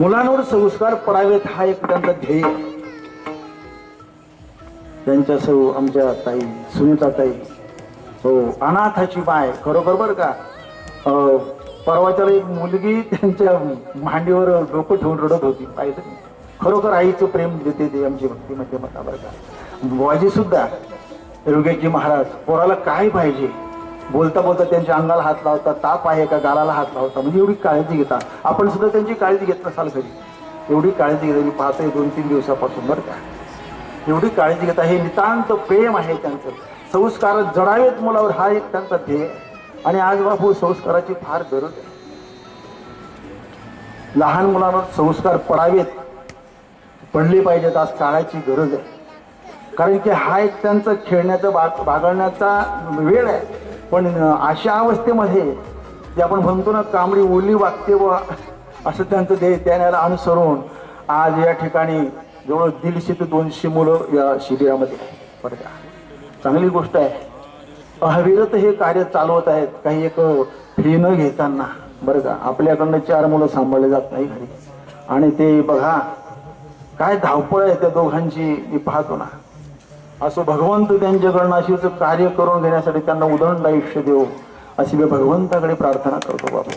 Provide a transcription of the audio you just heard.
मुलांवर संस्कार पडावेत हा एक त्यांचा ध्येय. त्यांच्या सौ आमच्या ताई सुनीता ताई हो अनाथाची माय खरोखर बरं का. परवाच्याला एक मुलगी त्यांच्या मांडीवर डोकं ठेवून रडत होती. पाहिलं नाही खरोखर आईचं प्रेम देते ते आमची भक्ती मध्ये म्हणा बरं का. बुवाजी सुद्धा योगेशजी महाराज पोराला काय पाहिजे बोलता बोलता त्यांच्या अंगाला हात लावता, ताप आहे का गालाला हात लावता, म्हणजे एवढी काळजी घेता. आपण सुद्धा त्यांची काळजी घेत नसाल कधी. एवढी काळजी घेता मी पाहतोय 2-3 दिवसापासून बरं का. एवढी काळजी घेता. हे नितांत प्रेम आहे त्यांचं. संस्कार जडावेत मुलावर हा एक त्यांचा ध्येय. आणि आज बापू संस्काराची फार गरज आहे. लहान मुलांवर संस्कार पडावेत, पडले पाहिजेत आज काळाची गरज आहे. कारण की हा एक त्यांचा खेळण्याचा बागडण्याचा वेळ आहे. पण अशा अवस्थेमध्ये जे आपण म्हणतो ना कांबडी ओली वागते व असं त्यांचं त्याला अनुसरून आज या ठिकाणी जवळ 150 ते 200 मुलं या शिबिरामध्ये बरं का. चांगली गोष्ट आहे. अविरत हे कार्य चालवत आहेत. काही एक फी न घेताना बरं का. आपल्याकडनं 4 मुलं सांभाळले जात नाही घरी. आणि ते बघा काय धावपळ आहे त्या दोघांची मी पाहतो ना. असं भगवंत त्यांच्याकडनं अशीच कार्य करून घेण्यासाठी त्यांना उदंड आयुष्य देऊ अशी मी भगवंताकडे प्रार्थना करतो बाबा.